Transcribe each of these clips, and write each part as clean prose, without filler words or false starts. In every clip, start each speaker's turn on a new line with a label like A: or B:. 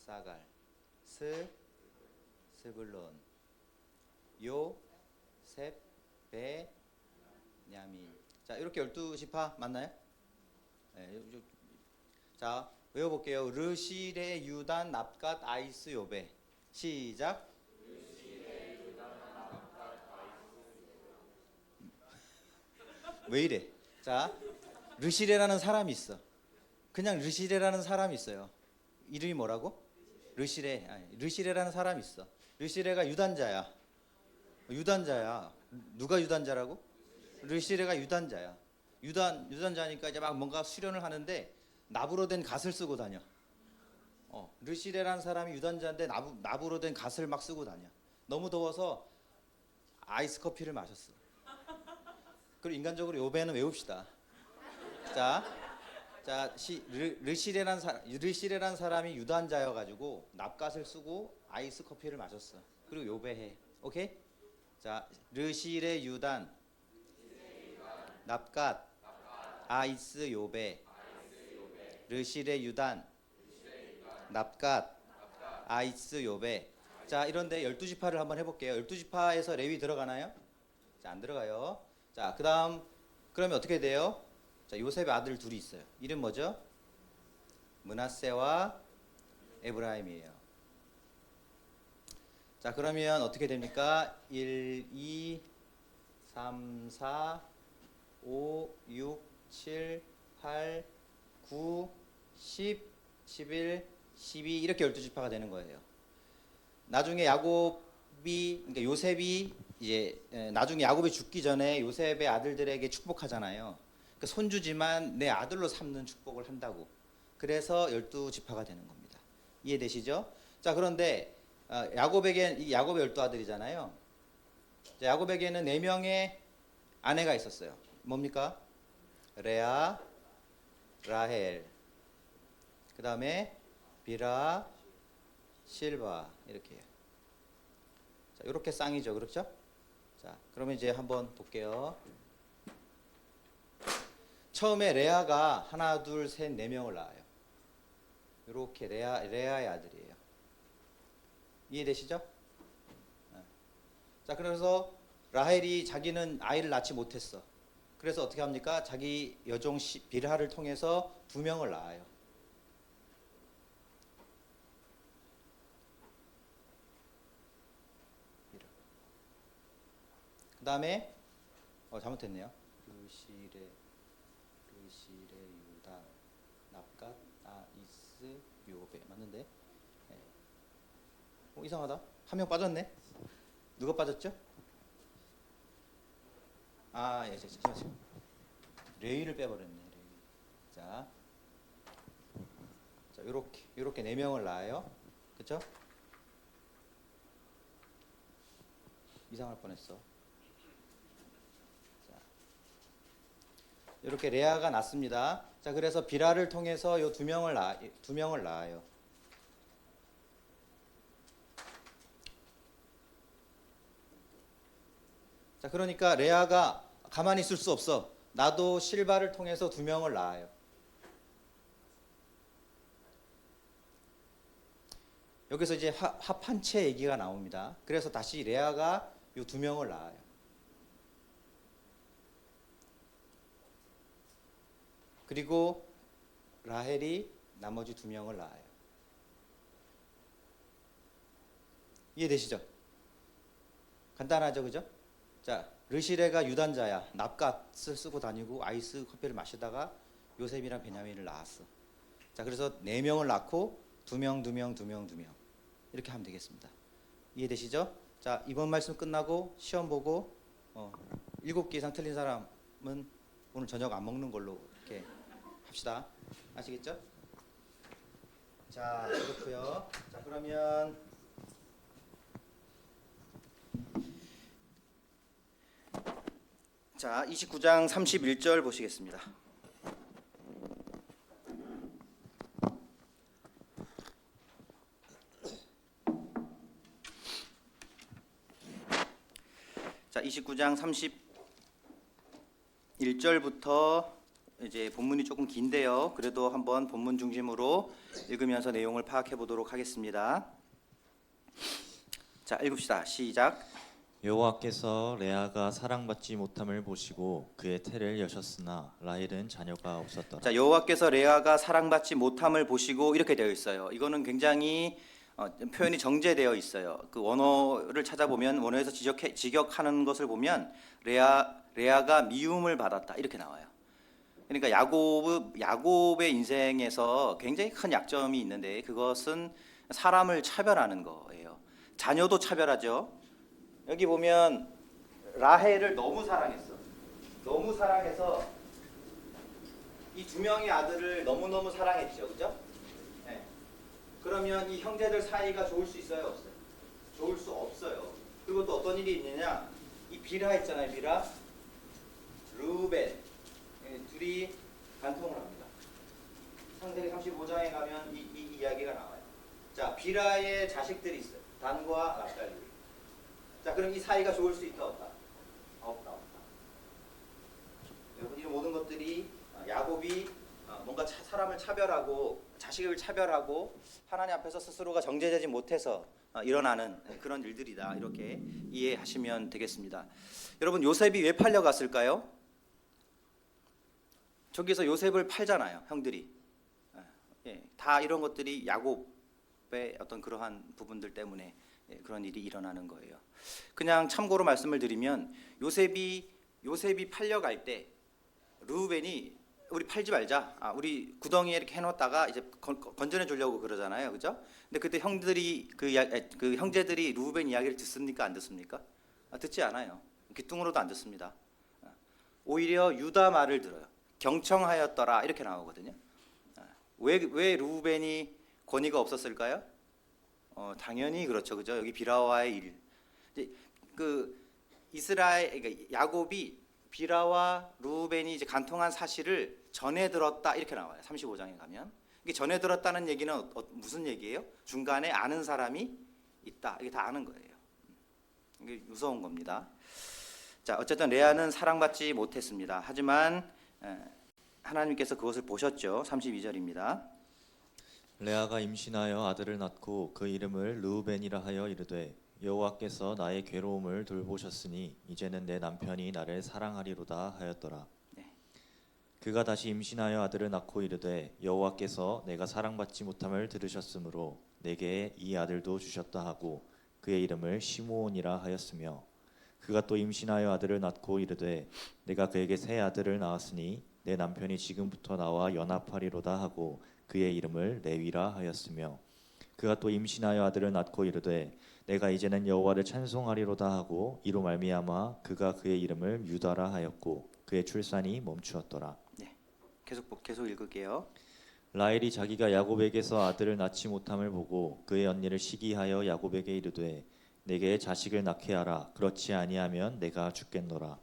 A: 사갈, 스, 스불론, 요, 셉, 베, 냐민. 자, 이렇게 12지파 맞나요? 네, 자, 외워볼게요. 르시레, 유단, 납갓, 아이스, 요베. 시작. 왜 이래? 자, 르시레라는 사람이 있어. 그냥 르시레라는 사람이 있어요. 이름이 뭐라고? 르시레. 아니, 르시레라는 사람이 있어. 르시레가 유단자야. 유단자야. 누가 유단자라고? 르시레가 유단자야. 유단자니까 이제 막 뭔가 수련을 하는데 나부로 된 갓을 쓰고 다녀. 르시레라는 사람이 유단자인데 나부로 된 갓을 막 쓰고 다녀. 너무 더워서 아이스 커피를 마셨어. 그리고 인간적으로 요배는 외웁시다. 자, 르시레란 사람이 유단자여 가지고 납갓을 쓰고 아이스 커피를 마셨어. 그리고 요배해. 오케이? 자, 르시레 유단, 납갓, 아이스 요배. 르시레 유단, 납갓, 아이스 요배. 자, 이런데 12지파를 한번 해볼게요. 12지파에서 레위 들어가나요? 자, 안 들어가요. 자, 그 다음 그러면 어떻게 돼요? 자, 요셉의 아들 둘이 있어요. 이름 뭐죠? 므낫세와 에브라임이에요. 자, 그러면 어떻게 됩니까? 1, 2, 3, 4, 5, 6, 7, 8, 9, 10, 11, 12 이렇게 12지파가 되는 거예요. 나중에 그러니까 요셉이 이제 나중에 야곱이 죽기 전에 요셉의 아들들에게 축복하잖아요. 그러니까 손주지만 내 아들로 삼는 축복을 한다고. 그래서 12지파가 되는 겁니다. 이해되시죠? 자, 그런데 야곱의 12아들이잖아요. 야곱에게는 4명의 아내가 있었어요. 뭡니까? 레아, 라헬, 그 다음에 비라, 실바 이렇게. 자, 이렇게 쌍이죠, 그렇죠? 자, 그러면 이제 한번 볼게요. 처음에 레아가 하나, 둘, 셋, 4명을 낳아요. 이렇게 레아의 아들이에요. 이해되시죠? 네. 자, 그래서 라헬이 자기는 아이를 낳지 못했어. 그래서 어떻게 합니까? 자기 여종 빌하를 통해서 2명을 낳아요. 그 다음에 잘못했네요. 르시레 유다 납갓 아이스 요베 맞는데? 네. 이상하다. 한 명 빠졌네. 누가 빠졌죠? 예, 잠시만요. 레이를 빼버렸네. 레이. 자, 요렇게 4명을 낳아요. 그쵸? 이상할 뻔했어. 이렇게 레아가 낳습니다. 자, 그래서 비라를 통해서 요 2명을 낳아요. 자, 그러니까 레아가 가만히 있을 수 없어. 나도 실바를 통해서 2명을 낳아요. 여기서 이제 합한채 얘기가 나옵니다. 그래서 다시 레아가 요 2명을 낳아요. 그리고 라헬이 나머지 2명을 낳아요. 이해되시죠? 간단하죠, 그죠? 자, 르시레가 유단자야. 납갓을 쓰고 다니고 아이스 커피를 마시다가 요셉이랑 베냐민을 낳았어. 자, 그래서 4명을 낳고 2명 이렇게 하면 되겠습니다. 이해되시죠? 자, 이번 말씀 끝나고 시험 보고 7개 이상 틀린 사람은 오늘 저녁 안 먹는 걸로 이렇게 합시다. 아시겠죠? 자, 그렇고요. 자, 그러면 자, 29장 31절 보시겠습니다. 자, 29장 31절부터 이제 본문이 조금 긴데요. 그래도 한번 본문 중심으로 읽으면서 내용을 파악해 보도록 하겠습니다. 자, 읽읍시다. 시작.
B: 여호와께서 레아가 사랑받지 못함을 보시고 그의 태를 여셨으나 라헬은 자녀가 없었더라.
A: 자, 여호와께서 레아가 사랑받지 못함을 보시고 이렇게 되어 있어요. 이거는 굉장히 표현이 정제되어 있어요. 그 원어를 찾아보면 원어에서 직역하는 것을 보면 레아가 미움을 받았다 이렇게 나와요. 그러니까 야곱의 인생에서 굉장히 큰 약점이 있는데 그것은 사람을 차별하는 거예요. 자녀도 차별하죠. 여기 보면 라헬을 너무 사랑했어. 너무 사랑해서 이 두 명의 아들을 너무너무 사랑했죠. 그죠? 네. 그러면 이 형제들 사이가 좋을 수 있어요? 없어요? 좋을 수 없어요. 그리고 또 어떤 일이 있느냐? 이 비라 있잖아요. 비라. 르우벤. 둘이 간통을 합니다. 창세기 35장에 가면 이 이야기가 나와요. 자, 비라의 자식들이 있어요. 단과 납달리. 자, 그럼 이 사이가 좋을 수 있다 없다? 없다. 여러분, 이 모든 것들이 야곱이 뭔가 사람을 차별하고 자식을 차별하고 하나님 앞에서 스스로가 정죄되지 못해서 일어나는 그런 일들이다. 이렇게 이해하시면 되겠습니다. 여러분, 요셉이 왜 팔려갔을까요? 저기서 요셉을 팔잖아요, 형들이. 다 이런 것들이 야곱의 어떤 그러한 부분들 때문에 그런 일이 일어나는 거예요. 그냥 참고로 말씀을 드리면 요셉이 팔려갈 때 르우벤이 우리 팔지 말자. 우리 구덩이에 이렇게 해놓다가 이제 건져내 주려고 그러잖아요, 그죠? 근데 그때 형제들이 르우벤 이야기를 듣습니까, 안 듣습니까? 듣지 않아요. 귀뚱으로도 안 듣습니다. 오히려 유다 말을 들어요. 경청하였더라 이렇게 나오거든요. 왜 르우벤이 권위가 없었을까요? 당연히 그렇죠, 그죠? 여기 비라와의 일. 이제 그 그러니까 야곱이 비라와 르우벤이 이제 간통한 사실을 전해 들었다 이렇게 나와요. 35장에 가면 이게 전해 들었다는 얘기는 무슨 얘기예요? 중간에 아는 사람이 있다. 이게 다 아는 거예요. 이게 무서운 겁니다. 자, 어쨌든 레아는 사랑받지 못했습니다. 하지만 하나님께서 그것을 보셨죠. 32절입니다.
B: 레아가 임신하여 아들을 낳고 그 이름을 르우벤이라 하여 이르되 여호와께서 나의 괴로움을 돌보셨으니 이제는 내 남편이 나를 사랑하리로다 하였더라.
A: 네.
B: 그가 다시 임신하여 아들을 낳고 이르되 여호와께서 내가 사랑받지 못함을 들으셨으므로 내게 이 아들도 주셨다 하고 그의 이름을 시므온이라 하였으며 그가 또 임신하여 아들을 낳고 이르되 내가 그에게 새 아들을 낳았으니 내 남편이 지금부터 나와 연합하리로다 하고 그의 이름을 레위라 하였으며 그가 또 임신하여 아들을 낳고 이르되 내가 이제는 여호와를 찬송하리로다 하고 이로 말미암아 그가 그의 이름을 유다라 하였고 그의 출산이 멈추었더라.
A: 네. 계속 읽을게요.
B: 라헬이 자기가 야곱에게서 아들을 낳지 못함을 보고 그의 언니를 시기하여 야곱에게 이르되 내게 자식을 낳게 하라. 그렇지 아니하면 내가 죽겠노라.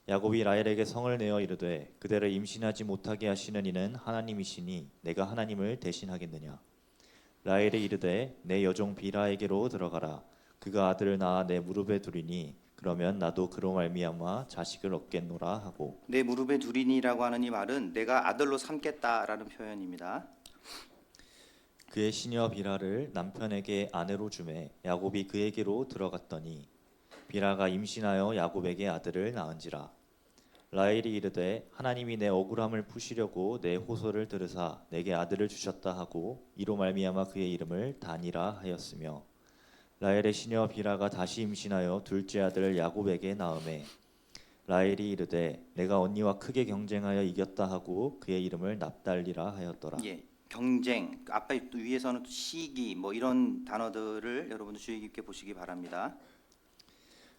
B: 야곱이 라헬에게 성을 내어 이르되 그대를 임신하지 못하게 하시는 이는 하나님이시니 내가 하나님을 대신하겠느냐. 라헬이 이르되 내 여종 비라에게로 들어가라. 그가 아들을 낳아 내 무릎에 두리니 그러면 나도 그로 말미암아 자식을 얻겠노라 하고.
A: 내 무릎에 두리니라고 하는 이 말은 내가 아들로 삼겠다라는 표현입니다.
B: 그의 시녀 비라를 남편에게 아내로 주매 야곱이 그에게로 들어갔더니 비라가 임신하여 야곱에게 아들을 낳은지라. 라헬이 이르되 하나님이 내 억울함을 푸시려고 내 호소를 들으사 내게 아들을 주셨다 하고 이로 말미암아 그의 이름을 단이라 하였으며 라헬의 시녀 비라가 다시 임신하여 둘째 아들을 야곱에게 낳음에 라헬이 이르되 내가 언니와 크게 경쟁하여 이겼다 하고 그의 이름을 납달리라 하였더라.
A: 예, 경쟁. 아까 위에서는 또 시기 뭐 이런 단어들을 여러분들 주의 깊게 보시기 바랍니다.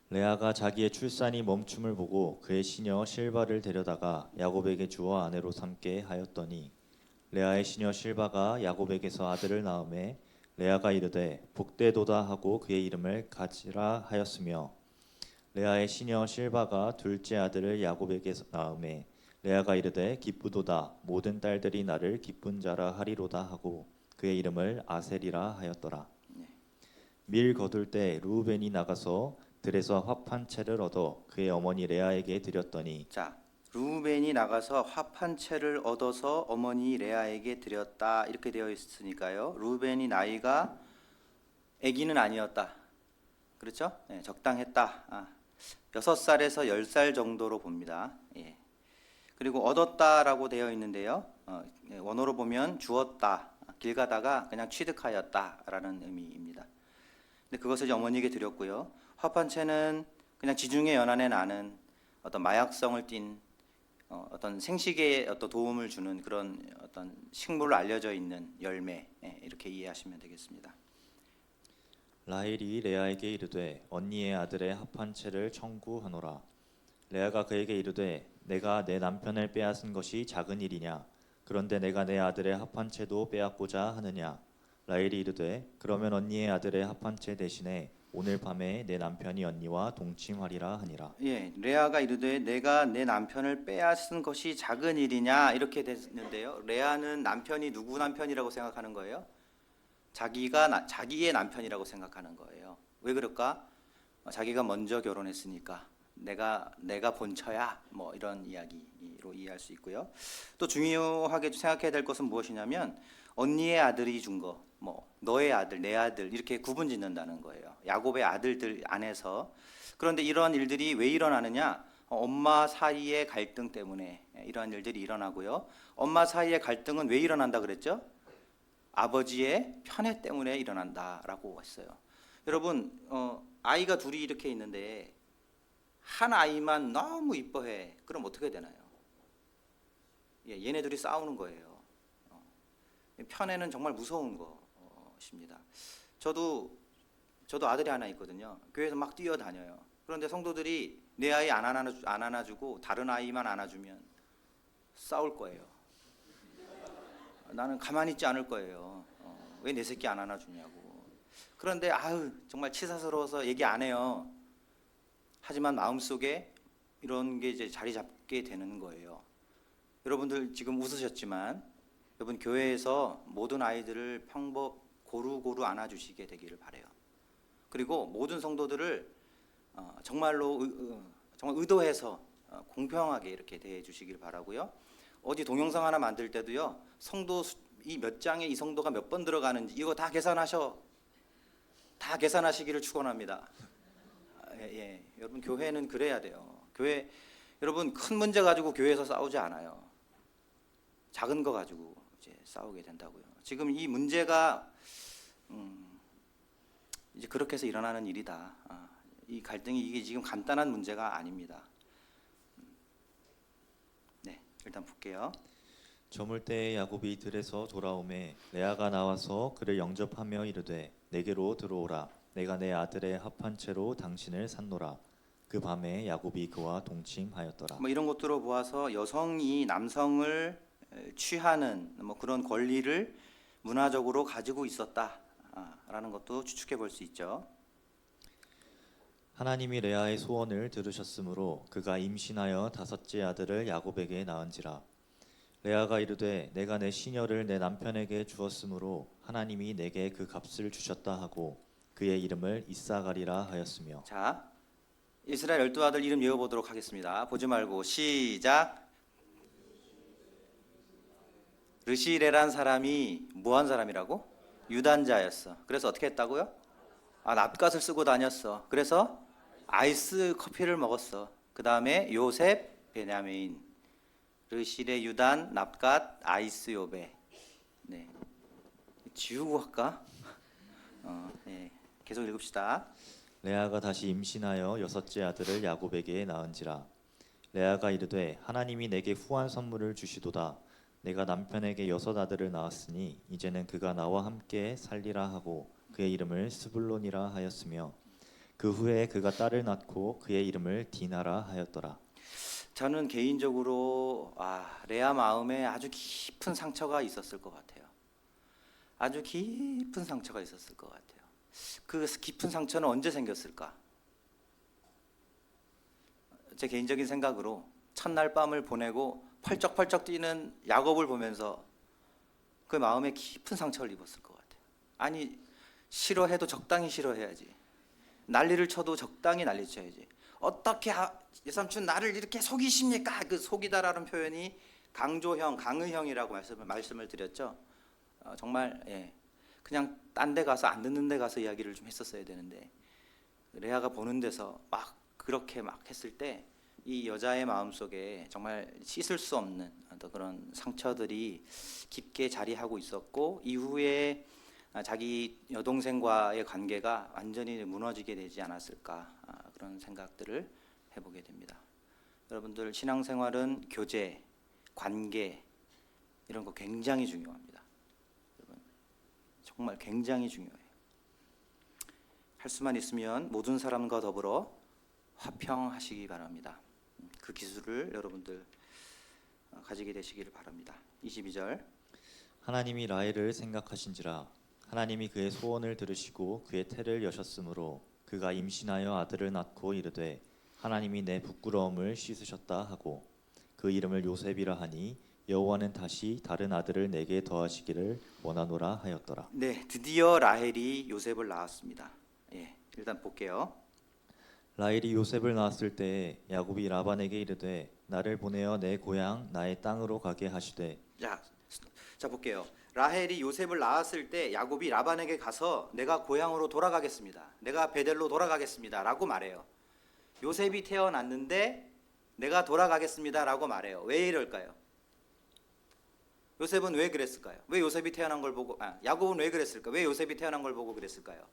B: 레아가 자기의 출산이 멈춤을 보고 그의 시녀 실바를 데려다가 야곱에게 주어 아내로 삼게 하였더니 레아의 시녀 실바가 야곱에게서 아들을 낳음에 레아가 이르되 복되도다 하고 그의 이름을 가지라 하였으며 레아의 시녀 실바가 둘째 아들을 야곱에게서 낳음에 레아가 이르되 기쁘도다 모든 딸들이 나를 기쁜 자라 하리로다 하고 그의 이름을 아셀이라 하였더라. 밀 거둘 때 르우벤이 나가서 들에서 합 한 채를 얻어 그의 어머니 레아에게 드렸더니
A: 자, 루벤이 나가서 합 한 채를 얻어서 어머니 레아에게 드렸다 이렇게 되어 있으니까요. 루벤이 나이가 아기는 아니었다. 그렇죠? 예, 적당했다. 6살에서 10살 정도로 봅니다. 예. 그리고 얻었다라고 되어 있는데요. 원어로 보면 주었다. 길 가다가 그냥 취득하였다라는 의미입니다. 근데 그것을 이제 어머니에게 드렸고요. 합 한 채는 그냥 지중해 연안에 나는 어떤 마약성을 띤 어떤 생식에 어떤 도움을 주는 그런 어떤 식물로 알려져 있는 열매 이렇게 이해하시면 되겠습니다.
B: 라헬이 레아에게 이르되 언니의 아들의 합한 채를 청구하노라. 레아가 그에게 이르되 내가 내 남편을 빼앗은 것이 작은 일이냐? 그런데 내가 내 아들의 합한 채도 빼앗고자 하느냐? 라헬이 이르되 그러면 언니의 아들의 합한 채 대신에 오늘 밤에 내 남편이 언니와 동침하리라 하니라.
A: 예, 레아가 이르되 내가 내 남편을 빼앗은 것이 작은 일이냐 이렇게 됐는데요. 레아는 남편이 누구 남편이라고 생각하는 거예요? 자기의 남편이라고 생각하는 거예요. 왜 그럴까? 자기가 먼저 결혼했으니까 내가 본처야 뭐 이런 이야기로 이해할 수 있고요. 또 중요하게 생각해야 될 것은 무엇이냐면 언니의 아들이 준 거, 뭐 너의 아들, 내 아들 이렇게 구분짓는다는 거예요. 야곱의 아들들 안에서. 그런데 이러한 일들이 왜 일어나느냐? 엄마 사이의 갈등 때문에 이러한 일들이 일어나고요. 엄마 사이의 갈등은 왜 일어난다 그랬죠? 아버지의 편애 때문에 일어난다라고 했어요. 여러분, 아이가 둘이 이렇게 있는데 한 아이만 너무 이뻐해. 그럼 어떻게 되나요? 얘네 둘이 싸우는 거예요. 편애는 정말 무서운 것입니다. 저도 아들이 하나 있거든요. 교회에서 막 뛰어다녀요. 그런데 성도들이 내 아이 안 안아주고 다른 아이만 안아주면 싸울 거예요. 나는 가만히 있지 않을 거예요. 왜 내 새끼 안 안아주냐고. 그런데 정말 치사스러워서 얘기 안 해요. 하지만 마음속에 이런 게 이제 자리 잡게 되는 거예요. 여러분들 지금 웃으셨지만 여러분 교회에서 모든 아이들을 고루고루 안아주시게 되기를 바라요. 그리고 모든 성도들을 정말로 정말 의도해서 공평하게 이렇게 대해 주시길 바라고요. 어디 동영상 하나 만들 때도요. 성도 이 몇 장에 이 성도가 몇 번 들어가는지 이거 다 계산하시기를 축원합니다. 예. 여러분 교회는 그래야 돼요. 교회 여러분 큰 문제 가지고 교회에서 싸우지 않아요. 작은 거 가지고 이제 싸우게 된다고요. 지금 이 문제가 이제 그렇게 해서 일어나는 일이다. 이 갈등이 이게 지금 간단한 문제가 아닙니다. 네, 일단 볼게요.
B: 저물 때에 야곱이 들에서 돌아오매 레아가 나와서 그를 영접하며 이르되 내게로 들어오라. 내가 내 아들의 합한 채로 당신을 샀노라. 그 밤에 야곱이 그와 동침하였더라.
A: 뭐 이런 것들로 보아서 여성이 남성을 취하는 뭐 그런 권리를 문화적으로 가지고 있었다라는 것도 추측해 볼 수 있죠.
B: 하나님이 레아의 소원을 들으셨으므로 그가 임신하여 다섯째 아들을 야곱에게 낳은지라. 레아가 이르되 내가 내 시녀를 내 남편에게 주었으므로 하나님이 내게 그 값을 주셨다 하고 그의 이름을 이사가리라 하였으며.
A: 자, 이스라엘 12아들 이름 외워보도록 하겠습니다. 보지 말고 시작. 르시레란 사람이 뭐한 사람이라고? 유단자였어. 그래서 어떻게 했다고요? 납갓을 쓰고 다녔어. 그래서 아이스 커피를 먹었어. 그 다음에 요셉, 베냐민, 르시레, 유단, 납갓, 아이스, 요베. 네, 지우고 할까? 네. 계속 읽읍시다.
B: 레아가 다시 임신하여 여섯째 아들을 야곱에게 낳은지라. 레아가 이르되 하나님이 내게 후한 선물을 주시도다. 내가 남편에게 여섯 아들을 낳았으니 이제는 그가 나와 함께 살리라 하고 그의 이름을 스불론이라 하였으며 그 후에 그가 딸을 낳고 그의 이름을 디나라 하였더라.
A: 저는 개인적으로 레아 마음에 아주 깊은 상처가 있었을 것 같아요. 아주 깊은 상처가 있었을 것 같아요. 그 깊은 상처는 언제 생겼을까? 제 개인적인 생각으로 첫날 밤을 보내고 펄쩍펄쩍 뛰는 야곱을 보면서 그 마음에 깊은 상처를 입었을 것 같아요. 아니 싫어해도 적당히 싫어해야지. 난리를 쳐도 적당히 난리 쳐야지. 어떻게 외삼촌 나를 이렇게 속이십니까? 그 속이다라는 표현이 강조형, 강의형이라고 말씀을 드렸죠. 정말 그냥 딴 데 가서 안 듣는 데 가서 이야기를 좀 했었어야 되는데 레아가 보는 데서 막 그렇게 막 했을 때 이 여자의 마음속에 정말 씻을 수 없는 어떤 그런 상처들이 깊게 자리하고 있었고 이후에 자기 여동생과의 관계가 완전히 무너지게 되지 않았을까 그런 생각들을 해보게 됩니다. 여러분들 신앙생활은 교제, 관계 이런 거 굉장히 중요합니다. 여러분 정말 굉장히 중요해요. 할 수만 있으면 모든 사람과 더불어 화평하시기 바랍니다. 그 기술을 여러분들 가지게 되시기를 바랍니다. 22절
B: 하나님이 라헬을 생각하신지라 하나님이 그의 소원을 들으시고 그의 태를 여셨으므로 그가 임신하여 아들을 낳고 이르되 하나님이 내 부끄러움을 씻으셨다 하고 그 이름을 요셉이라 하니 여호와는 다시 다른 아들을 내게 더하시기를 원하노라 하였더라.
A: 네, 드디어 라헬이 요셉을 낳았습니다. 일단 볼게요.
B: 라헬이 요셉을 낳았을 때 야곱이 라반에게 이르되 나를 보내어 내 고향 나의 땅으로 가게 하시되.
A: 자 볼게요. 라헬이 요셉을 낳았을 때 야곱이 라반에게 가서 내가 고향으로 돌아가겠습니다. 내가 베델로 돌아가겠습니다라고 말해요. 요셉이 태어났는데 내가 돌아가겠습니다라고 말해요. 왜 이럴까요? 요셉은 왜 그랬을까요? 왜 요셉이 태어난 걸 보고 야곱은 왜 그랬을까? 왜 요셉이 태어난 걸 보고 그랬을까요?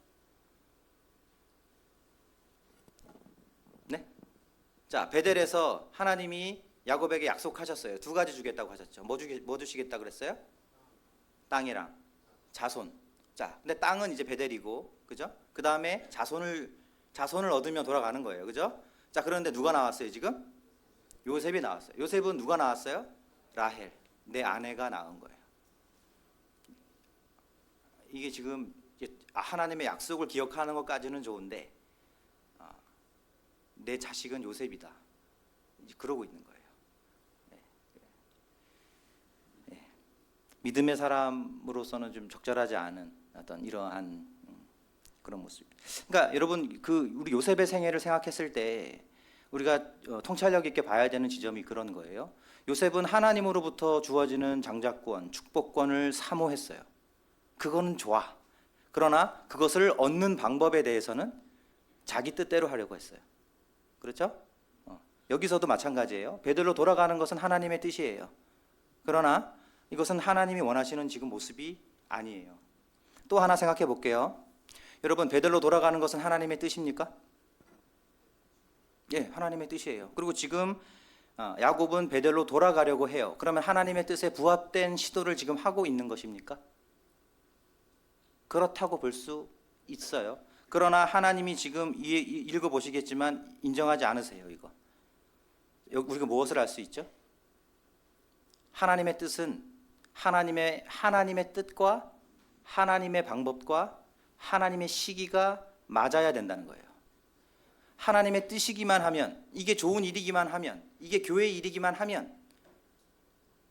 A: 네? 자, 베델에서 하나님이 야곱에게 약속하셨어요. 두 가지 주겠다고 하셨죠. 뭐 주시겠다 그랬어요? 땅이랑 자손. 자, 근데 땅은 이제 베델이고, 그죠? 그 다음에 자손을 얻으면 돌아가는 거예요, 그죠? 자, 그런데 누가 나왔어요 지금? 요셉이 나왔어요. 요셉은 누가 나왔어요? 라헬, 내 아내가 낳은 거예요. 이게 지금 하나님의 약속을 기억하는 것까지는 좋은데 내 자식은 요셉이다. 이제 그러고 있는 거예요. 믿음의 사람으로서는 좀 적절하지 않은 어떤 이러한 그런 모습. 그러니까 여러분 우리 요셉의 생애를 생각했을 때 우리가 통찰력 있게 봐야 되는 지점이 그런 거예요. 요셉은 하나님으로부터 주어지는 장자권, 축복권을 사모했어요. 그거는 좋아. 그러나 그것을 얻는 방법에 대해서는 자기 뜻대로 하려고 했어요. 그렇죠? 여기서도 마찬가지예요. 베들로 돌아가는 것은 하나님의 뜻이에요. 그러나 이것은 하나님이 원하시는 지금 모습이 아니에요. 또 하나 생각해 볼게요. 여러분, 베들로 돌아가는 것은 하나님의 뜻입니까? 예, 하나님의 뜻이에요. 그리고 지금 야곱은 베델로 돌아가려고 해요. 그러면 하나님의 뜻에 부합된 시도를 지금 하고 있는 것입니까? 그렇다고 볼 수 있어요. 그러나 하나님이 지금 읽어보시겠지만 인정하지 않으세요. 이거 우리가 무엇을 알 수 있죠? 하나님의 뜻은 하나님의 뜻과 하나님의 방법과 하나님의 시기가 맞아야 된다는 거예요. 하나님의 뜻이기만 하면, 이게 좋은 일이기만 하면, 이게 교회의 일이기만 하면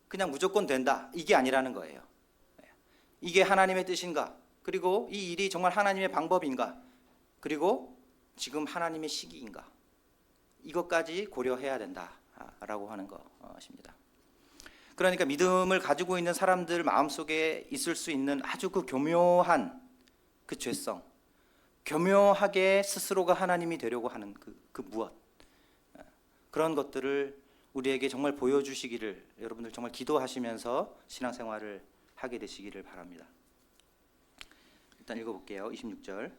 A: 그냥 무조건 된다, 이게 아니라는 거예요. 이게 하나님의 뜻인가? 그리고 이 일이 정말 하나님의 방법인가? 그리고 지금 하나님의 시기인가? 이것까지 고려해야 된다라고 하는 것입니다. 그러니까 믿음을 가지고 있는 사람들 마음속에 있을 수 있는 아주 그 교묘한 그 죄성, 교묘하게 스스로가 하나님이 되려고 하는 그 무엇, 그런 것들을 우리에게 정말 보여주시기를 여러분들 정말 기도하시면서 신앙생활을 하게 되시기를 바랍니다. 일단 읽어볼게요. 26절.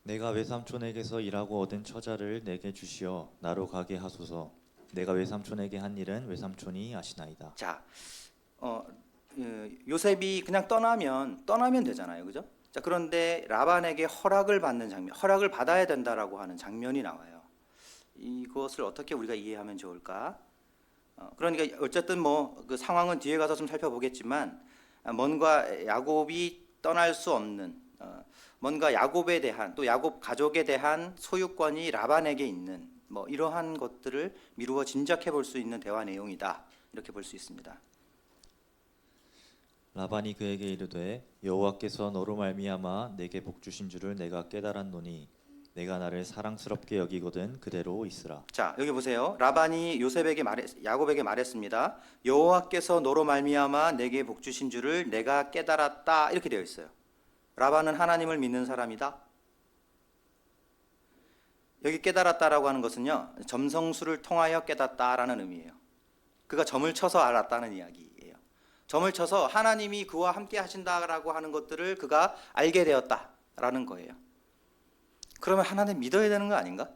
B: 내가 외삼촌에게서 일하고 얻은 처자를 내게 주시어 나로 가게 하소서. 내가 외삼촌에게 한 일은 외삼촌이 아시나이다.
A: 자, 요셉이 그냥 떠나면 되잖아요, 그죠? 자, 그런데 라반에게 허락을 받는 장면, 허락을 받아야 된다라고 하는 장면이 나와요. 이것을 어떻게 우리가 이해하면 좋을까? 그러니까 어쨌든 그 상황은 뒤에 가서 좀 살펴보겠지만 뭔가 야곱이 떠날 수 없는 뭔가 야곱에 대한 또 야곱 가족에 대한 소유권이 라반에게 있는 이러한 것들을 미루어 짐작해 볼 수 있는 대화 내용이다. 이렇게 볼 수 있습니다.
B: 라반이 그에게 이르되 여호와께서 너로 말미암아 내게 복 주신 줄을 내가 깨달았노니 내가 나를 사랑스럽게 여기거든 그대로 있으라.
A: 자, 여기 보세요. 라반이 야곱에게 말했습니다. 여호와께서 너로 말미암아 내게 복 주신 줄을 내가 깨달았다. 이렇게 되어 있어요. 라반은 하나님을 믿는 사람이다. 여기 깨달았다라고 하는 것은요, 점성술을 통하여 깨닫다라는 의미예요. 그가 점을 쳐서 알았다는 이야기예요. 점을 쳐서 하나님이 그와 함께 하신다라고 하는 것들을 그가 알게 되었다라는 거예요. 그러면 하나님 믿어야 되는 거 아닌가?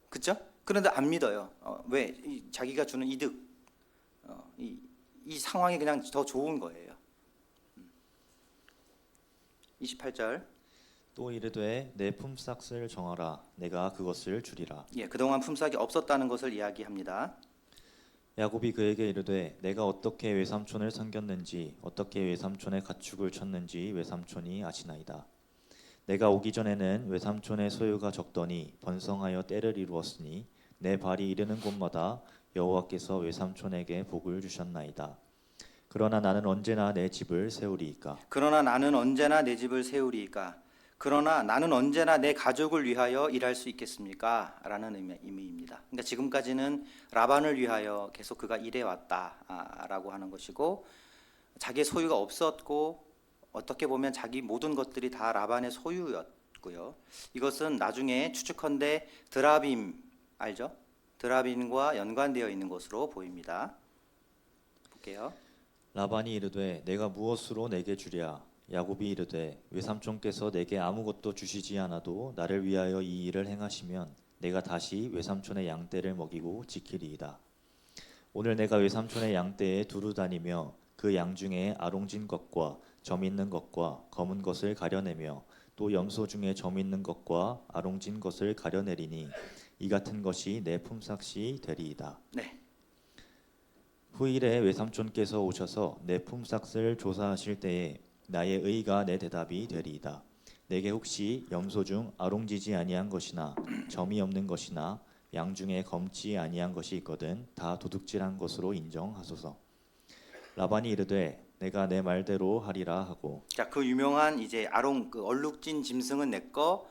A: 그렇죠? 그런데 안 믿어요. 왜? 자기가 주는 이득, 이 상황이 그냥 더 좋은 거예요. 28절.
B: 또 이르되 내 품삯을 정하라. 내가 그것을 주리라.
A: 예, 그동안 품삯이 없었다는 것을 이야기합니다.
B: 야곱이 그에게 이르되 내가 어떻게 외삼촌을 섬겼는지 어떻게 외삼촌의 가축을 쳤는지 외삼촌이 아시나이다. 내가 오기 전에는 외삼촌의 소유가 적더니 번성하여 때를 이루었으니 내 발이 이르는 곳마다 여호와께서 외삼촌에게 복을 주셨나이다. 그러나 나는 언제나 내 집을 세우리이까.
A: 그러나 나는 언제나 내 집을 세우리이까. 그러나 나는 언제나 내 가족을 위하여 일할 수 있겠습니까? 라는 의미입니다. 그러니까 지금까지는 라반을 위하여 계속 그가 일해왔다라고 하는 것이고, 자기의 소유가 없었고 어떻게 보면 자기 모든 것들이 다 라반의 소유였고요. 이것은 나중에 추측컨대 드라빔 알죠? 드라빔과 연관되어 있는 것으로 보입니다. 볼게요.
B: 라반이 이르되 내가 무엇으로 내게 주랴. 야곱이 이르되 외삼촌께서 내게 아무것도 주시지 않아도 나를 위하여 이 일을 행하시면 내가 다시 외삼촌의 양떼를 먹이고 지키리이다. 오늘 내가 외삼촌의 양떼에 두루 다니며 그 양 중에 아롱진 것과 점 있는 것과 검은 것을 가려내며 또 염소 중에 점 있는 것과 아롱진 것을 가려내리니 이 같은 것이 내 품삯이 되리이다.
A: 네.
B: 후일에 외삼촌께서 오셔서 내 품삯을 조사하실 때에 나의 의가 내 대답이 되리이다. 내게 혹시 염소 중 아롱지지 아니한 것이나 점이 없는 것이나 양 중에 검지 아니한 것이 있거든 다 도둑질한 것으로 인정하소서. 라반이 이르되 내가 내 말대로 하리라 하고.
A: 자, 그 유명한 이제 그 얼룩진 짐승은 내 거,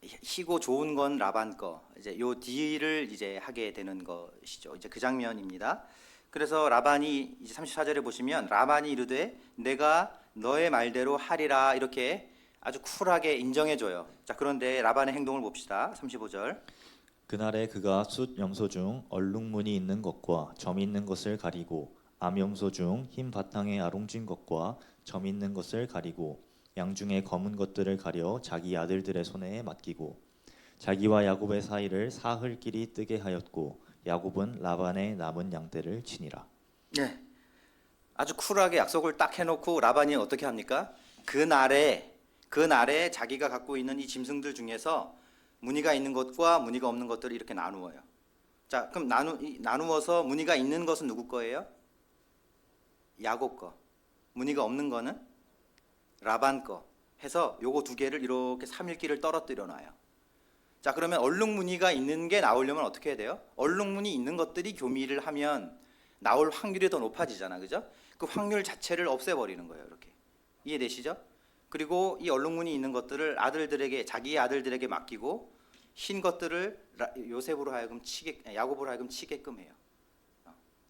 A: 희고 좋은 건 라반 거. 이제 요 딜을 이제 하게 되는 것이죠. 이제 그 장면입니다. 그래서 라반이 이제 34절에 보시면 라반이 이르되 내가 너의 말대로 하리라 이렇게 아주 쿨하게 인정해 줘요. 자, 그런데 라반의 행동을 봅시다. 35절.
B: 그날에 그가 숫 염소 중 얼룩무늬 있는 것과 점 있는 것을 가리고 암염소 중 흰 바탕에 아롱진 것과 점 있는 것을 가리고 양 중에 검은 것들을 가려 자기 아들들의 손에 맡기고 자기와 야곱의 사이를 사흘길이 뜨게 하였고 야곱은 라반의 남은 양떼를 치니라.
A: 네. 아주 쿨하게 약속을 딱 해놓고 라반이 어떻게 합니까? 그날에 자기가 갖고 있는 이 짐승들 중에서 무늬가 있는 것과 무늬가 없는 것들을 이렇게 나누어요. 자, 그럼 나누어서 무늬가 있는 것은 누구 거예요? 야곱 거. 무늬가 없는 거는 라반 거. 해서 요거 두 개를 이렇게 3일기를 떨어뜨려 놔요. 자, 그러면 얼룩무늬가 있는 게 나오려면 어떻게 해야 돼요? 얼룩무늬 있는 것들이 교미를 하면 나올 확률이 더 높아지잖아, 그죠? 그 확률 자체를 없애버리는 거예요, 이렇게. 이해되시죠? 그리고 이 얼룩무늬 있는 것들을 자기의 아들들에게 맡기고 흰 것들을 야곱으로 하여금 치게끔 해요.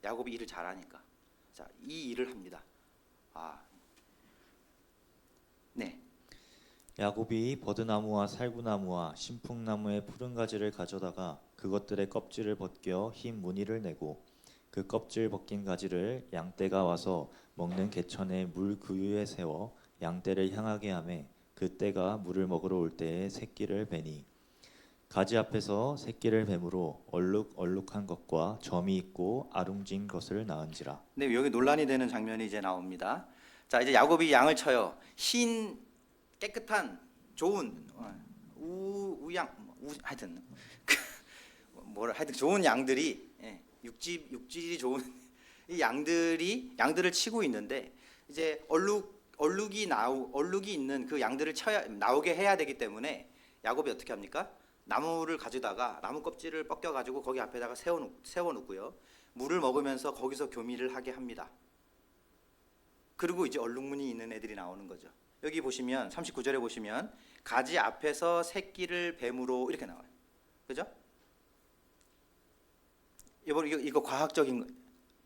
A: 야곱이 일을 잘하니까. 자, 이 일을 합니다. 네.
B: 야곱이 버드나무와 살구나무와 신풍나무의 푸른 가지를 가져다가 그것들의 껍질을 벗겨 흰 무늬를 내고 그 껍질 벗긴 가지를 양떼가 와서 먹는 개천의 물 그위에 세워 양떼를 향하게 하매 그 떼가 물을 먹으러 올 때에 새끼를 베니 가지 앞에서 새끼를 뱀으로 얼룩얼룩한 것과 점이 있고 아룽진 것을 낳은지라.
A: 네, 여기 논란이 되는 장면이 이제 나옵니다. 자, 이제 야곱이 양을 쳐요. 흰 깨끗한 좋은 하여튼 하여튼 좋은 양들이 육질이 좋은 이 양들을 치고 있는데 이제 얼룩이 있는 그 양들을 나오게 해야 되기 때문에 야곱이 어떻게 합니까? 나무를 가져다가 나무 껍질을 벗겨 가지고 거기 앞에다가 세워 놓고요. 물을 먹으면서 거기서 교미를 하게 합니다. 그리고 이제 얼룩무늬 있는 애들이 나오는 거죠. 여기 보시면 39절에 보시면 가지 앞에서 새끼를 뱀으로 이렇게 나와요. 그죠? 이거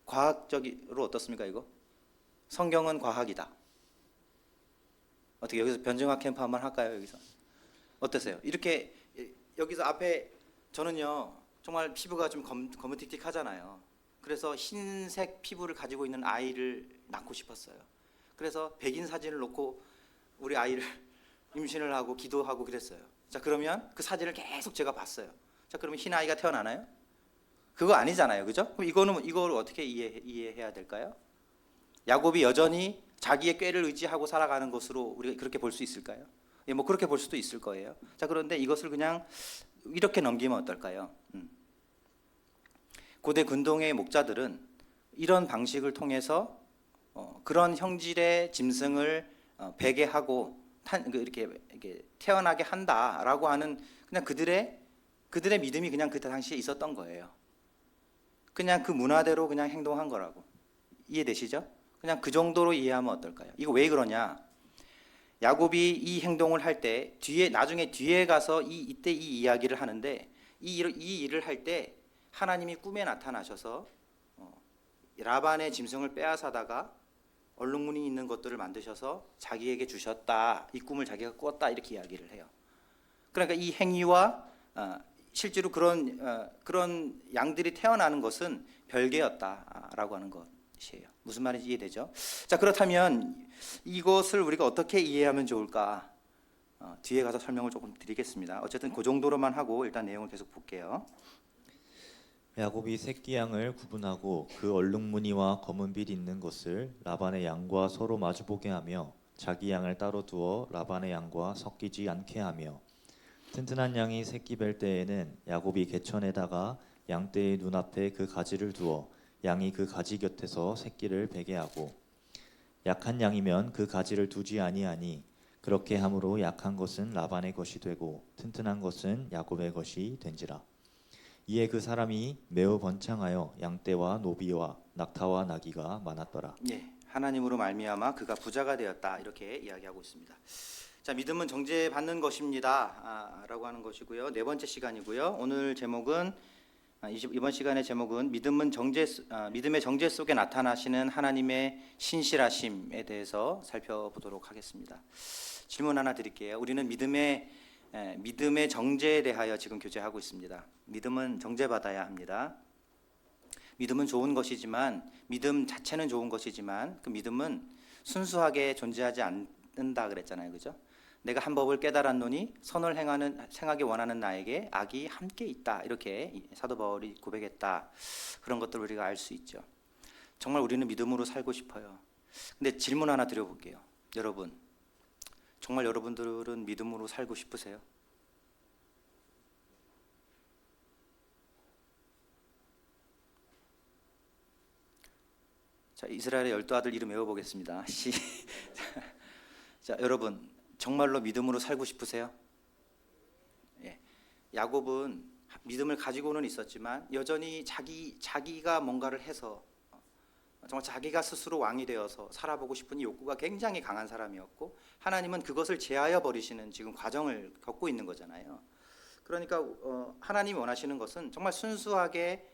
A: 과학적으로 어떻습니까? 이거 성경은 과학이다. 어떻게 여기서 변증학 캠프 한번 할까요? 여기서 어떠세요? 이렇게 여기서 앞에 저는요 정말 피부가 좀 거무틱틱하잖아요. 그래서 흰색 피부를 가지고 있는 아이를 낳고 싶었어요. 그래서 백인 사진을 놓고 우리 아이를 임신을 하고 기도하고 그랬어요. 자, 그러면 그 사진을 계속 제가 봤어요. 자, 그러면 흰 아이가 태어나나요? 그거 아니잖아요, 그죠? 그럼 이걸 어떻게 이해해야 될까요? 야곱이 여전히 자기의 꾀를 의지하고 살아가는 것으로 우리가 그렇게 볼 수 있을까요? 예, 뭐 그렇게 볼 수도 있을 거예요. 자, 그런데 이것을 그냥 이렇게 넘기면 어떨까요? 고대 근동의 목자들은 이런 방식을 통해서 그런 형질의 짐승을 베개하고 이렇게 태어나게 한다라고 하는 그냥 그들의 믿음이 그냥 그 당시에 있었던 거예요. 그냥 그 문화대로 그냥 행동한 거라고. 이해되시죠? 그냥 그 정도로 이해하면 어떨까요? 이거 왜 그러냐? 야곱이 이 행동을 할 때 나중에 뒤에 가서 이때 이 이야기를 하는데 이 일을 할 때 하나님이 꿈에 나타나셔서 라반의 짐승을 빼앗아다가 얼룩무늬 있는 것들을 만드셔서 자기에게 주셨다. 이 꿈을 자기가 꿨다. 이렇게 이야기를 해요. 그러니까 이 행위와 실제로 그런 양들이 태어나는 것은 별개였다라고 하는 것이에요. 무슨 말인지 이해되죠? 자, 그렇다면 이것을 우리가 어떻게 이해하면 좋을까? 뒤에 가서 설명을 조금 드리겠습니다. 어쨌든 그 정도로만 하고 일단 내용을 계속 볼게요.
B: 야곱이 새끼 양을 구분하고 그 얼룩무늬와 검은빛 있는 것을 라반의 양과 서로 마주보게 하며 자기 양을 따로 두어 라반의 양과 섞이지 않게 하며 튼튼한 양이 새끼 뵐 때에는 야곱이 개천에다가 양떼의 눈앞에 그 가지를 두어 양이 그 가지 곁에서 새끼를 베게 하고 약한 양이면 그 가지를 두지 아니하니 그렇게 함으로 약한 것은 라반의 것이 되고 튼튼한 것은 야곱의 것이 된지라. 이에 그 사람이 매우 번창하여 양떼와 노비와 낙타와 나귀가 많았더라.
A: 예, 하나님으로 말미암아 그가 부자가 되었다 이렇게 이야기하고 있습니다. 자, 믿음은 정죄받는 것입니다. 라고 하는 것이고요. 네 번째 시간이고요. 오늘 제목은 이번 시간의 제목은 믿음의 정죄 속에 나타나시는 하나님의 신실하심에 대해서 살펴보도록 하겠습니다. 질문 하나 드릴게요. 우리는 믿음의 정죄에 대하여 지금 교제하고 있습니다. 믿음은 정죄받아야 합니다. 믿음은 좋은 것이지만 믿음 자체는 좋은 것이지만 그 믿음은 순수하게 존재하지 않는다 그랬잖아요. 그죠? 내가 한 법을 깨달았노니 선을 행하기 원하는 나에게 악이 함께 있다. 이렇게 사도 바울이 고백했다. 그런 것들을 우리가 알 수 있죠. 정말 우리는 믿음으로 살고 싶어요. 근데 질문 하나 드려볼게요. 여러분, 정말 여러분들은 믿음으로 살고 싶으세요? 자, 이스라엘의 12아들 이름 외워보겠습니다. 자, 여러분 정말로 믿음으로 살고 싶으세요? 예. 야곱은 믿음을 가지고는 있었지만 여전히 자기가 뭔가를 해서 정말 자기가 스스로 왕이 되어서 살아보고 싶은 이 욕구가 굉장히 강한 사람이었고 하나님은 그것을 제하여 버리시는 지금 과정을 겪고 있는 거잖아요. 그러니까 하나님이 원하시는 것은 정말 순수하게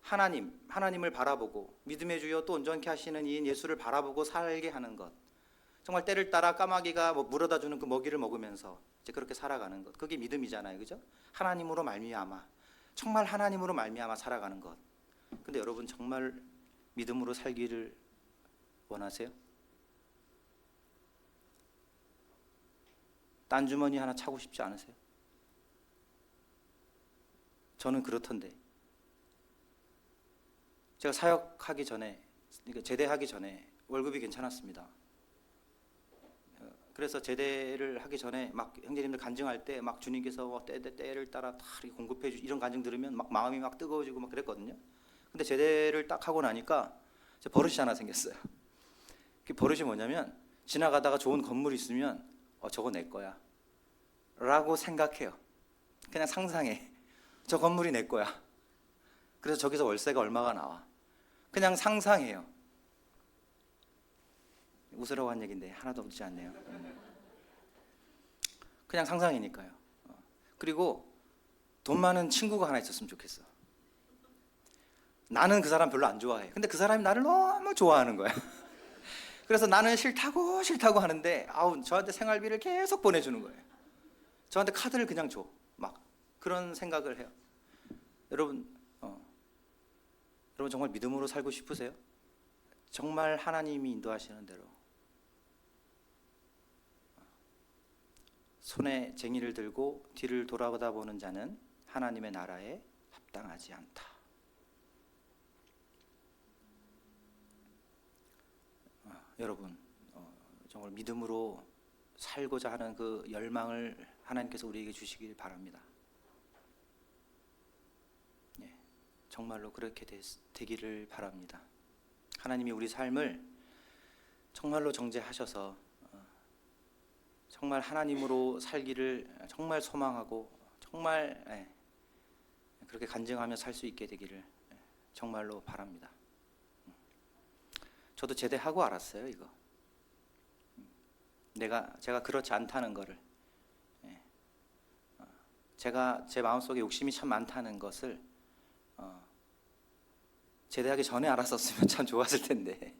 A: 하나님을 바라보고 믿음의 주여 또 온전케 하시는 이인 예수를 바라보고 살게 하는 것. 정말 때를 따라 까마귀가 물어다 주는 그 먹이를 먹으면서 이제 그렇게 살아가는 것. 그게 믿음이잖아요. 그죠? 하나님으로 말미암아. 정말 하나님으로 말미암아 살아가는 것. 근데 여러분 정말 믿음으로 살기를 원하세요? 딴 주머니 하나 차고 싶지 않으세요? 저는 그렇던데. 제가 사역하기 전에, 그러니까 제대하기 전에 월급이 괜찮았습니다. 그래서 제대를 하기 전에 막 형제님들 간증할 때 막 주님께서 때를 따라 다 공급해 주시 이런 간증 들으면 막 마음이 막 뜨거워지고 막 그랬거든요. 근데 제대를 딱 하고 나니까 버릇이 하나 생겼어요. 그 버릇이 뭐냐면 지나가다가 좋은 건물 있으면 저거 내 거야 라고 생각해요. 그냥 상상해. 저 건물이 내 거야. 그래서 저기서 월세가 얼마가 나와. 그냥 상상해요. 웃으라고 한 얘기인데 하나도 웃지 않네요. 그냥 상상이니까요. 그리고 돈 많은 친구가 하나 있었으면 좋겠어. 나는 그 사람 별로 안 좋아해. 근데 그 사람이 나를 너무 좋아하는 거야. 그래서 나는 싫다고 하는데 저한테 생활비를 계속 보내주는 거예요. 저한테 카드를 그냥 줘. 막 그런 생각을 해요. 여러분 정말 믿음으로 살고 싶으세요? 정말 하나님이 인도하시는 대로 손에 쟁이를 들고 뒤를 돌아보다 보는 자는 하나님의 나라에 합당하지 않다. 여러분 정말 믿음으로 살고자 하는 그 열망을 하나님께서 우리에게 주시길 바랍니다. 정말로 그렇게 되기를 바랍니다. 하나님이 우리 삶을 정말로 정죄하셔서 정말 하나님으로 살기를 정말 소망하고 정말 그렇게 간증하며 살 수 있게 되기를 정말로 바랍니다. 저도 제대하고 알았어요, 이거. 제가 그렇지 않다는 거를, 제가 제 마음속에 욕심이 참 많다는 것을 제대하기 전에 알았었으면 참 좋았을 텐데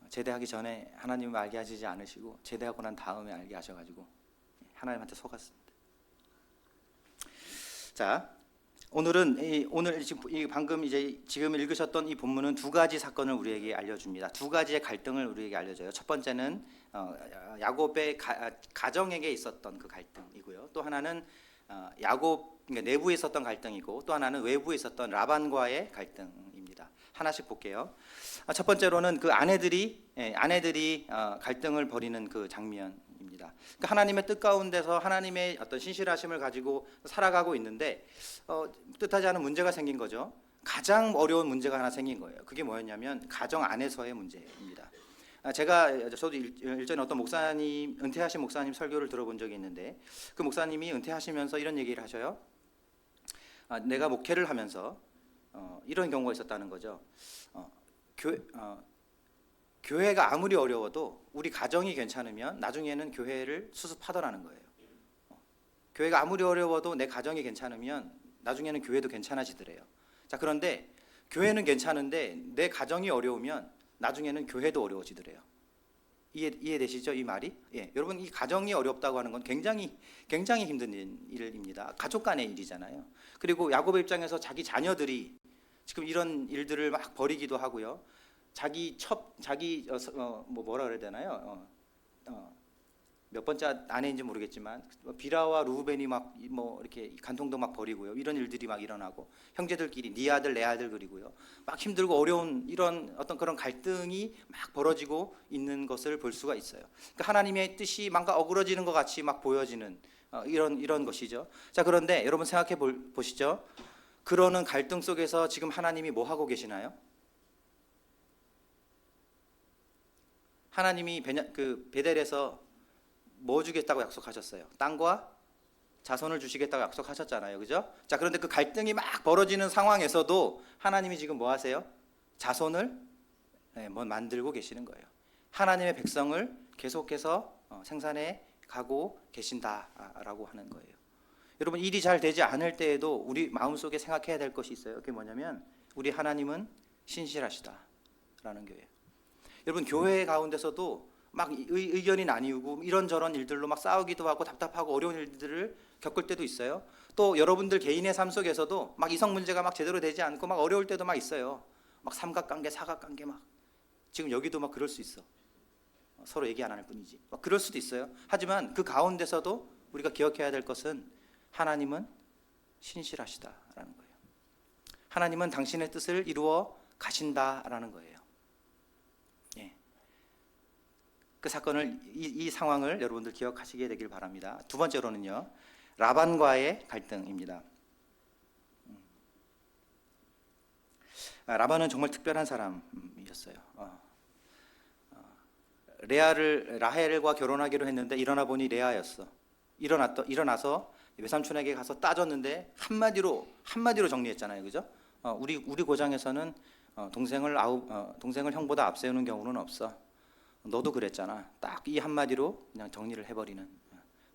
A: 제대하기 전에 하나님을 알게 하시지 않으시고 제대하고 난 다음에 알게 하셔가지고 하나님한테 속았습니다. 자, 오늘 방금 지금 읽으셨던 이 본문은 두 가지 사건을 우리에게 알려줍니다. 두 가지의 갈등을 우리에게 알려줘요. 첫 번째는 야곱의 가정에게 있었던 그 갈등이고요. 또 하나는 야곱 그러니까 내부에 있었던 갈등이고 또 하나는 외부에 있었던 라반과의 갈등입니다. 하나씩 볼게요. 첫 번째로는 그 아내들이 갈등을 벌이는 그 장면입니다. 그러니까 하나님의 뜻 가운데서 하나님의 어떤 신실하심을 가지고 살아가고 있는데 뜻하지 않은 문제가 생긴 거죠. 가장 어려운 문제가 하나 생긴 거예요. 그게 뭐였냐면 가정 안에서의 문제입니다. 저도 일전에 어떤 목사님, 은퇴하신 목사님 설교를 들어본 적이 있는데 그 목사님이 은퇴하시면서 이런 얘기를 하셔요. 내가 목회를 하면서 이런 경우가 있었다는 거죠. 교회가 아무리 어려워도 우리 가정이 괜찮으면 나중에는 교회를 수습하더라는 거예요. 교회가 아무리 어려워도 내 가정이 괜찮으면 나중에는 교회도 괜찮아지더래요. 자, 그런데 교회는 괜찮은데 내 가정이 어려우면 나중에는 교회도 어려워지더래요. 이해되시죠? 이 말이? 여러분 이 가정이 어렵다고 하는 건 굉장히 힘든 일입니다. 가족 간의 일이잖아요. 그리고 야곱의 입장에서 자기 자녀들이 지금 이런 일들을 막 벌이기도 하고요. 뭐라 그래야 되나요? 몇 번째 아내인지 모르겠지만 비라와 루벤이 막 뭐 이렇게 간통도 막 벌이고요. 이런 일들이 막 일어나고 형제들끼리 네 아들 내 아들 그리고요. 막 힘들고 어려운 이런 어떤 그런 갈등이 막 벌어지고 있는 것을 볼 수가 있어요. 그러니까 하나님의 뜻이 뭔가 어그러지는 것 같이 막 보여지는 이런 것이죠. 자, 그런데 여러분 생각해 보시죠. 그러는 갈등 속에서 지금 하나님이 뭐 하고 계시나요? 하나님이 베델에서 뭐 주겠다고 약속하셨어요? 땅과 자손을 주시겠다고 약속하셨잖아요. 그죠? 자, 그런데 그 갈등이 막 벌어지는 상황에서도 하나님이 지금 뭐 하세요? 자손을 뭐 만들고 계시는 거예요. 하나님의 백성을 계속해서 생산해 가고 계신다라고 하는 거예요. 여러분 일이 잘 되지 않을 때에도 우리 마음속에 생각해야 될 것이 있어요. 그게 뭐냐면 우리 하나님은 신실하시다라는 거예요. 여러분 교회 가운데서도 막 의견이 나뉘고 이런저런 일들로 막 싸우기도 하고 답답하고 어려운 일들을 겪을 때도 있어요. 또 여러분들 개인의 삶 속에서도 막 이성 문제가 막 제대로 되지 않고 막 어려울 때도 막 있어요. 막 삼각관계, 사각관계 막 지금 여기도 막 그럴 수 있어. 서로 얘기 안 하는 뿐이지. 막 그럴 수도 있어요. 하지만 그 가운데서도 우리가 기억해야 될 것은 하나님은 신실하시다라는 거예요. 하나님은 당신의 뜻을 이루어 가신다라는 거예요. 그 사건을 이 상황을 여러분들 기억하시게 되길 바랍니다. 두 번째로는요. 라반과의 갈등입니다. 라반은 정말 특별한 사람이었어요. 라헬과 결혼하기로 했는데 일어나 보니 레아였어. 일어나서 외삼촌에게 가서 따졌는데 한마디로 정리했잖아요. 그죠? 우리 고장에서는 동생을 형보다 앞세우는 경우는 없어. 너도 그랬잖아. 딱 이 한마디로 그냥 정리를 해버리는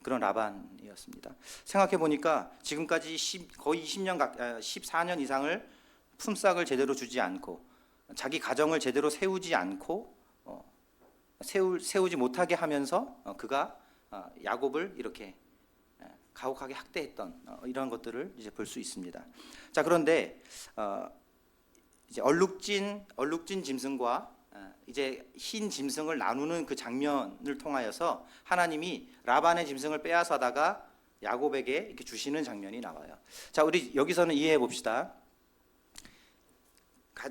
A: 그런 라반이었습니다. 생각해 보니까 지금까지 거의 14년 이상을 품삯을 제대로 주지 않고 자기 가정을 제대로 세우지 않고 세우지 못하게 하면서 그가 야곱을 이렇게 가혹하게 학대했던 이런 것들을 이제 볼 수 있습니다. 자, 그런데 이제 얼룩진 짐승과 이제 흰 짐승을 나누는 그 장면을 통하여서 하나님이 라반의 짐승을 빼앗아다가 야곱에게 이렇게 주시는 장면이 나와요. 자, 우리 여기서는 이해해 봅시다.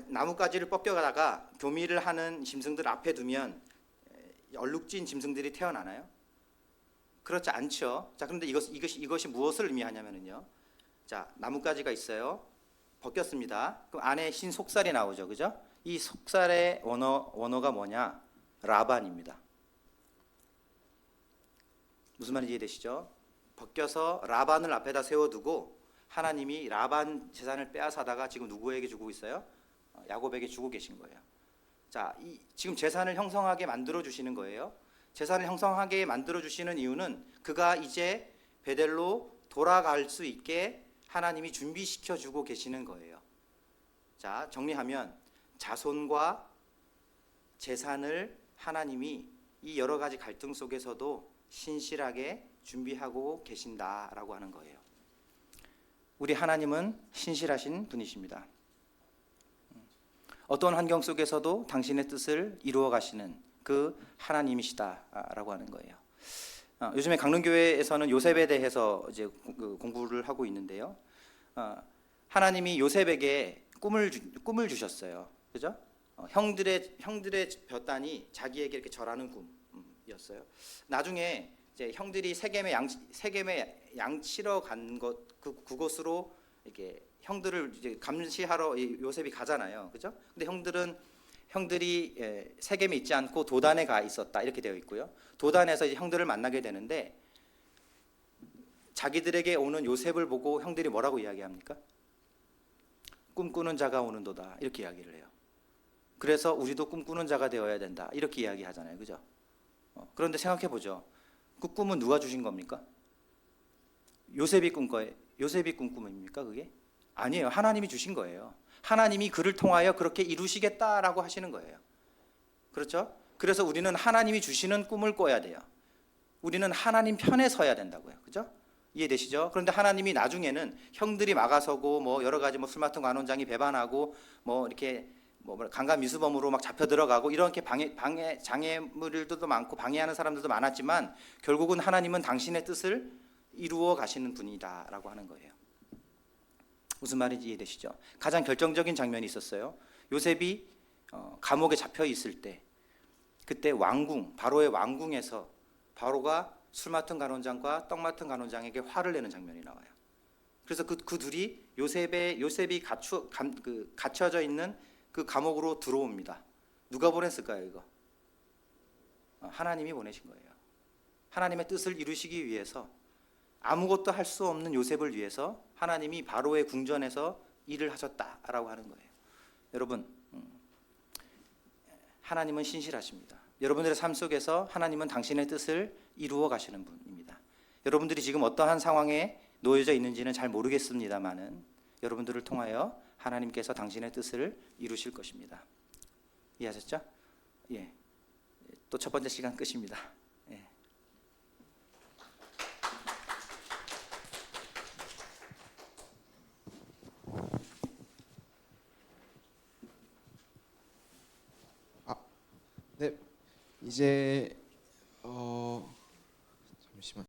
A: 나뭇가지를 벗겨다가 교미를 하는 짐승들 앞에 두면 얼룩진 짐승들이 태어나나요? 그렇지 않죠. 자, 그런데 이것이 무엇을 의미하냐면요. 자, 나뭇가지가 있어요. 벗겼습니다. 그럼 안에 흰 속살이 나오죠, 그죠? 이 속살의 원어가 뭐냐? 라반입니다. 무슨 말인지 이해되시죠? 벗겨서 라반을 앞에다 세워두고 하나님이 라반 재산을 빼앗아다가 지금 누구에게 주고 있어요? 야곱에게 주고 계신 거예요. 자, 지금 재산을 형성하게 만들어 주시는 거예요. 재산을 형성하게 만들어 주시는 이유는 그가 이제 베델로 돌아갈 수 있게 하나님이 준비시켜 주고 계시는 거예요. 자, 정리하면 자손과 재산을 하나님이 이 여러 가지 갈등 속에서도 신실하게 준비하고 계신다라고 하는 거예요. 우리 하나님은 신실하신 분이십니다. 어떤 환경 속에서도 당신의 뜻을 이루어 가시는 그 하나님이시다라고 하는 거예요. 요즘에 강릉교회에서는 요셉에 대해서 이제 공부를 하고 있는데요. 하나님이 요셉에게 꿈을 주셨어요. 그죠? 형들의 벼단이 자기에게 이렇게 절하는 꿈이었어요. 나중에 이제 형들이 세겜에 양 치러 간 그곳으로 이렇게 형들을 이제 감시하러 요셉이 가잖아요. 그죠? 근데 형들이 세겜에 있지 않고 도단에 가 있었다 이렇게 되어 있고요. 도단에서 이제 형들을 만나게 되는데 자기들에게 오는 요셉을 보고 형들이 뭐라고 이야기합니까? 꿈꾸는 자가 오는도다 이렇게 이야기를 해요. 그래서 우리도 꿈꾸는 자가 되어야 된다 이렇게 이야기하잖아요. 그죠? 그런데 생각해 보죠. 그 꿈은 누가 주신 겁니까? 요셉이 꾼 거예요. 요셉이 꾼 꿈입니까 그게? 아니에요. 하나님이 주신 거예요. 하나님이 그를 통하여 그렇게 이루시겠다라고 하시는 거예요. 그렇죠? 그래서 우리는 하나님이 주시는 꿈을 꿔야 돼요. 우리는 하나님 편에 서야 된다고요. 그죠? 이해되시죠? 그런데 하나님이 나중에는 형들이 막아서고 뭐 여러 가지 술 맡은 관원장이 배반하고 뭐 이렇게 강간 미수범으로 막 잡혀 들어가고 이렇게 방해 장애물들도 많고 방해하는 사람들도 많았지만 결국은 하나님은 당신의 뜻을 이루어 가시는 분이다라고 하는 거예요. 무슨 말인지 이해되시죠? 가장 결정적인 장면이 있었어요. 요셉이 감옥에 잡혀 있을 때 그때 바로의 왕궁에서 바로가 술 맡은 간원장과 떡 맡은 간원장에게 화를 내는 장면이 나와요. 그래서 그 둘이 요셉이 갇혀져 있는 그 감옥으로 들어옵니다. 누가 보냈을까요, 이거? 하나님이 보내신 거예요. 하나님의 뜻을 이루시기 위해서 아무것도 할 수 없는 요셉을 위해서 하나님이 바로의 궁전에서 일을 하셨다라고 하는 거예요. 여러분, 하나님은 신실하십니다. 여러분들의 삶 속에서 하나님은 당신의 뜻을 이루어 가시는 분입니다. 여러분들이 지금 어떠한 상황에 놓여져 있는지는 잘 모르겠습니다만은 여러분들을 통하여 하나님께서 당신의 뜻을 이루실 것입니다. 이해하셨죠? 예. 또 첫 번째 시간 끝입니다. 예.
C: 네, 이제 잠시만.